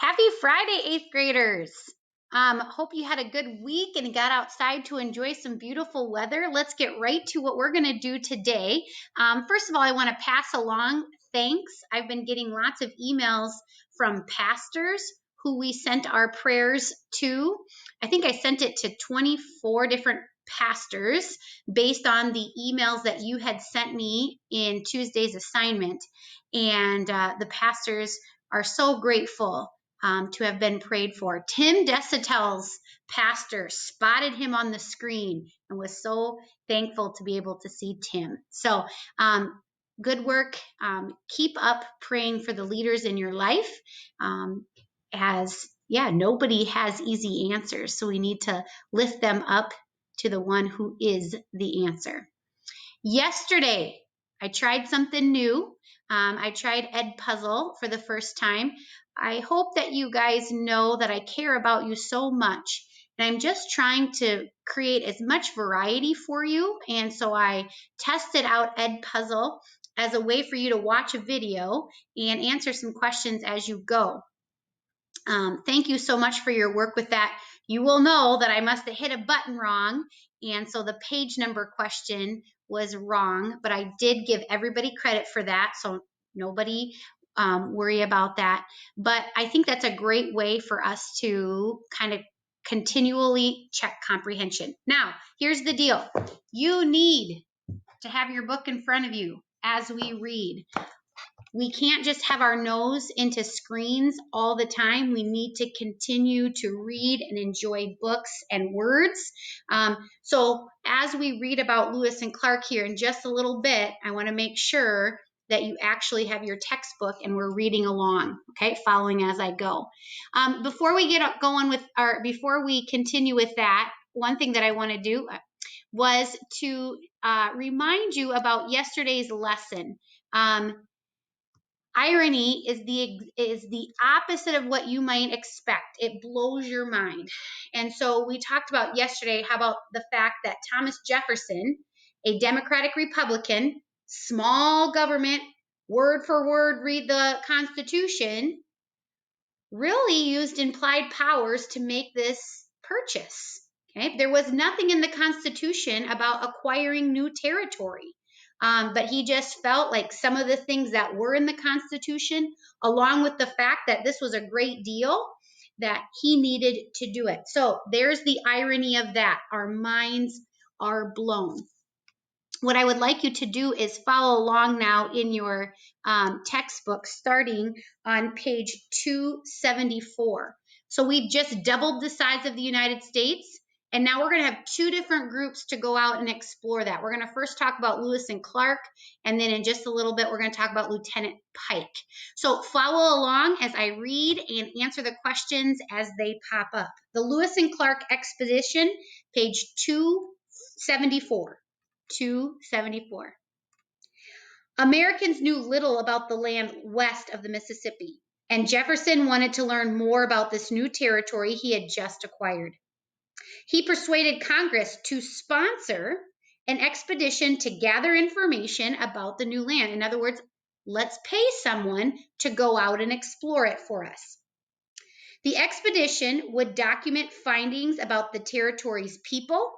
Happy Friday, eighth graders. Hope you had a good week and got outside to enjoy some beautiful weather. Let's get right to what we're going to do today. First of all, I want to pass along thanks. I've been getting lots of emails from pastors who we sent our prayers to. I think I sent it to 24 different pastors based on the emails that you had sent me in Tuesday's assignment. And the pastors are so grateful to have been prayed for. Tim Desautel's pastor spotted him on the screen and was so thankful to be able to see Tim. So good work. Keep up praying for the leaders in your life. Nobody has easy answers, so we need to lift them up to the one who is the answer. Yesterday, I tried something new. I tried Edpuzzle for the first time. I hope that you guys know that I care about you so much. And I'm just trying to create as much variety for you. And so I tested out Edpuzzle as a way for you to watch a video and answer some questions as you go. Thank you so much for your work with that. You will know that I must have hit a button wrong. And so the page number question was wrong, but I did give everybody credit for that. So nobody worry about that. But I think that's a great way for us to kind of continually check comprehension. Now, here's the deal. You need to have your book in front of you as we read. We can't just have our nose into screens all the time. We need to continue to read and enjoy books and words. So as we read about Lewis and Clark here in just a little bit, I want to make sure that you actually have your textbook and we're reading along, okay, following as I go. Before we get going with before we continue with that, one thing that I want to do was to remind you about yesterday's lesson. Irony is the opposite of what you might expect. It blows your mind. And so we talked about yesterday how about the fact that Thomas Jefferson, a Democratic Republican, small government, word for word read the Constitution, really used implied powers to make this purchase. Okay? There was nothing in the Constitution about acquiring new territory. But he just felt like some of the things that were in the Constitution, along with the fact that this was a great deal, that he needed to do it. So there's the irony of that. Our minds are blown. What I would like you to do is follow along now in your textbook, starting on page 274. So we've just doubled the size of the United States. And now we're going to have two different groups to go out and explore that. We're going to first talk about Lewis and Clark, and then in just a little bit, we're going to talk about Lieutenant Pike. So follow along as I read and answer the questions as they pop up. The Lewis and Clark Expedition, page 274. 274. Americans knew little about the land west of the Mississippi, and Jefferson wanted to learn more about this new territory he had just acquired. He persuaded Congress to sponsor an expedition to gather information about the new land. In other words, let's pay someone to go out and explore it for us. The expedition would document findings about the territory's people,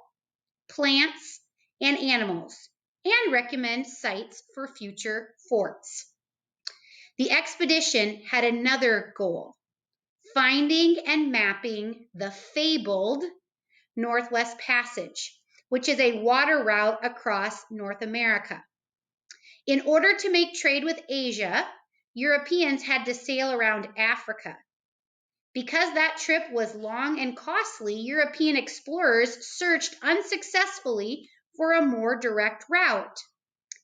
plants, and animals, and recommend sites for future forts. The expedition had another goal: finding and mapping the fabled Northwest Passage, which is a water route across North America. In order to make trade with Asia, Europeans had to sail around Africa. Because that trip was long and costly, European explorers searched unsuccessfully for a more direct route.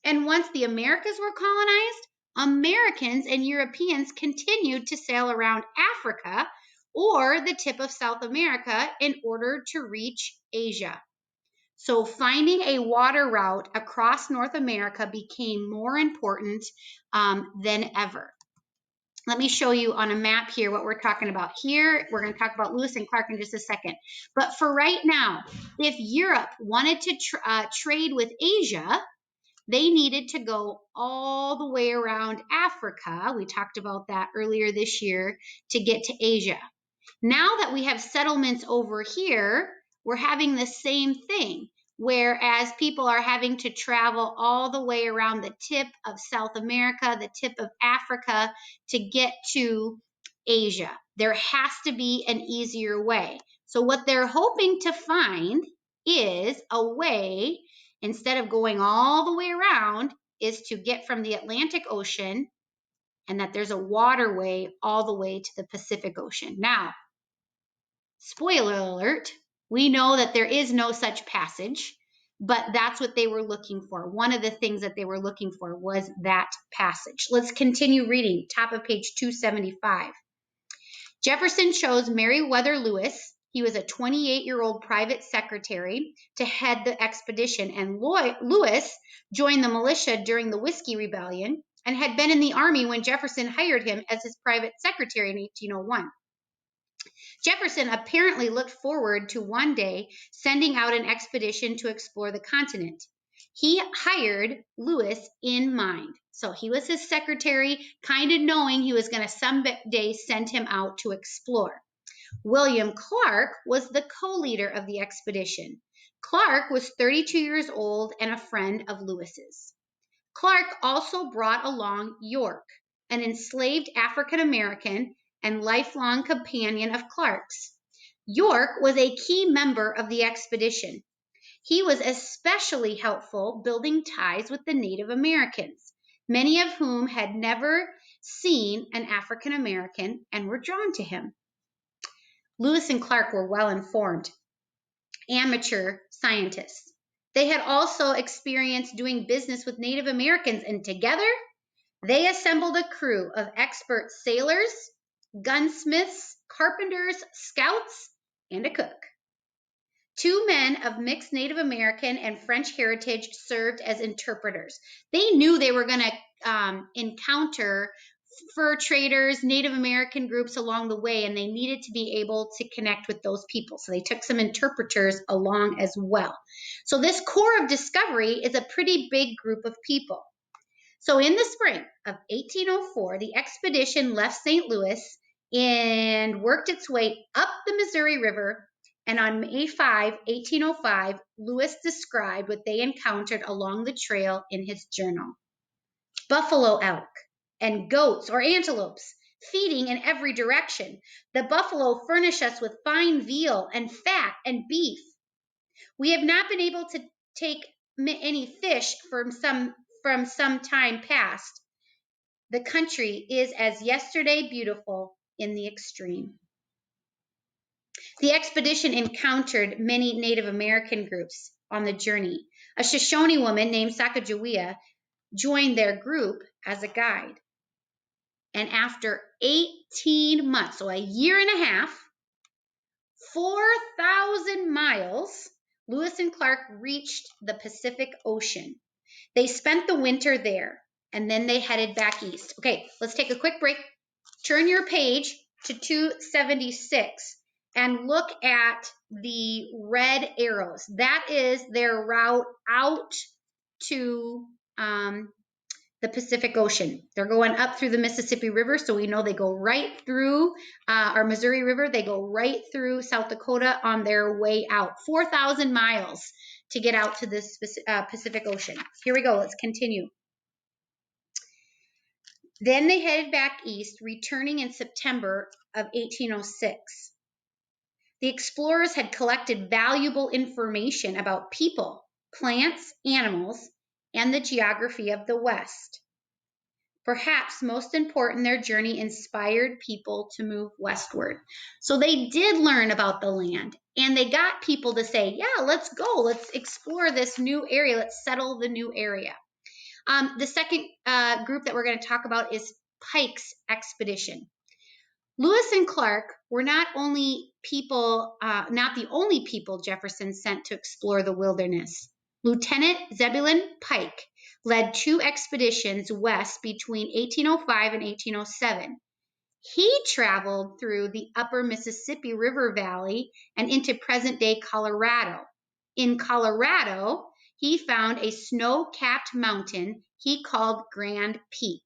And once the Americas were colonized, Americans and Europeans continued to sail around Africa or the tip of South America in order to reach Asia. So finding a water route across North America became more important than ever. Let me show you on a map here what we're talking about. Here, we're going to talk about Lewis and Clark in just a second. But for right now, if Europe wanted to trade with Asia, they needed to go all the way around Africa. We talked about that earlier this year to get to Asia. Now that we have settlements over here, we're having the same thing. Whereas people are having to travel all the way around the tip of South America, the tip of Africa to get to Asia. There has to be an easier way. So what they're hoping to find is a way, instead of going all the way around, is to get from the Atlantic Ocean, and that there's a waterway all the way to the Pacific Ocean. Now, spoiler alert, we know that there is no such passage, but that's what they were looking for. One of the things that they were looking for was that passage. Let's continue reading, top of page 275. Jefferson chose Meriwether Lewis. He was a 28-year-old private secretary to head the expedition, and Lewis joined the militia during the Whiskey Rebellion and had been in the Army when Jefferson hired him as his private secretary in 1801. Jefferson apparently looked forward to one day sending out an expedition to explore the continent. He hired Lewis in mind. So he was his secretary, kind of knowing he was going to someday send him out to explore. William Clark was the co-leader of the expedition. Clark was 32 years old and a friend of Lewis's. Clark also brought along York, an enslaved African American and lifelong companion of Clark's. York was a key member of the expedition. He was especially helpful building ties with the Native Americans, many of whom had never seen an African American and were drawn to him. Lewis and Clark were well informed, amateur scientists. They had also experienced doing business with Native Americans, and together they assembled a crew of expert sailors, gunsmiths, carpenters, scouts, and a cook. Two men of mixed Native American and French heritage served as interpreters. They knew they were going to encounter fur traders, Native American groups along the way, and they needed to be able to connect with those people. So they took some interpreters along as well. So this Corps of Discovery is a pretty big group of people. So in the spring of 1804, the expedition left St. Louis and worked its way up the Missouri River. And on May 5, 1805, Lewis described what they encountered along the trail in his journal. Buffalo elk and goats or antelopes feeding in every direction. The buffalo furnish us with fine veal and fat and beef. We have not been able to take any fish from some time past. The country is as yesterday beautiful in the extreme. The expedition encountered many Native American groups on the journey. A Shoshone woman named Sacagawea joined their group as a guide. And after 18 months, so a year and a half, 4,000 miles, Lewis and Clark reached the Pacific Ocean. They spent the winter there, and then they headed back east. Okay, let's take a quick break. Turn your page to 276 and look at the red arrows. That is their route out to the Pacific Ocean. They're going up through the Mississippi River, so we know they go right through our Missouri River. They go right through South Dakota on their way out. 4,000 miles to get out to this Pacific Ocean. Here we go. Let's continue. Then they headed back east, returning in September of 1806. The explorers had collected valuable information about people, plants, animals, and the geography of the West. Perhaps most important, their journey inspired people to move westward. So they did learn about the land, and they got people to say, yeah, let's go. Let's explore this new area. Let's settle the new area. The second group that we're going to talk about is Pike's expedition. Lewis and Clark were not the only people Jefferson sent to explore the wilderness. Lieutenant Zebulon Pike led two expeditions west between 1805 and 1807. He traveled through the upper Mississippi River Valley and into present-day Colorado. In Colorado, he found a snow-capped mountain he called Grand Peak,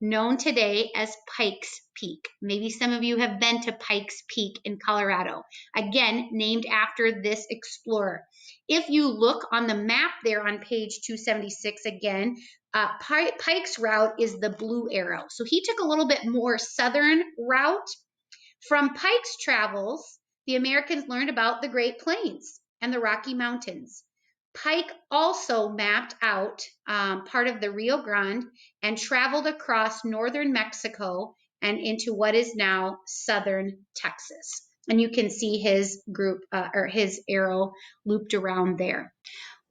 known today as Pikes Peak. Maybe some of you have been to Pikes Peak in Colorado. Again, named after this explorer. If you look on the map there on page 276 again, Pike's route is the blue arrow. So he took a little bit more southern route. From Pike's travels, the Americans learned about the Great Plains and the Rocky Mountains. Pike also mapped out part of the Rio Grande and traveled across northern Mexico and into what is now southern Texas. And you can see his group or his arrow looped around there.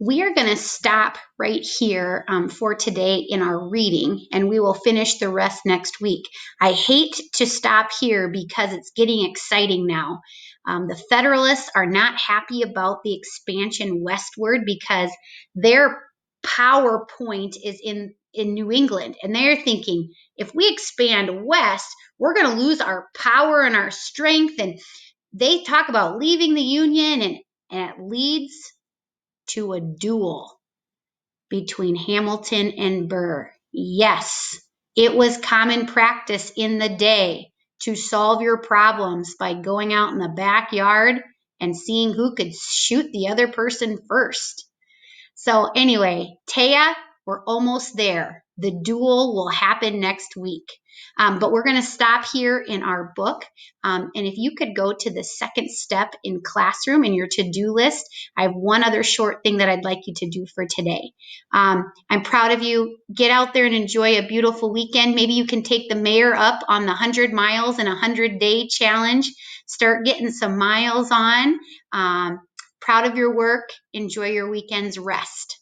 We are going to stop right here for today in our reading, and we will finish the rest next week. I hate to stop here because it's getting exciting now. The Federalists are not happy about the expansion westward because their power point is in New England, and they're thinking, if we expand west, we're going to lose our power and our strength. And they talk about leaving the Union, and it leads to a duel between Hamilton and Burr. Yes, it was common practice in the day to solve your problems by going out in the backyard and seeing who could shoot the other person first. So anyway, Taya, we're almost there. The duel will happen next week. But we're going to stop here in our book. And if you could go to the second step in classroom in your to-do list, I have one other short thing that I'd like you to do for today. I'm proud of you. Get out there and enjoy a beautiful weekend. Maybe you can take the mayor up on the 100 miles in a 100-day challenge. Start getting some miles on. Proud of your work. Enjoy your weekend's rest.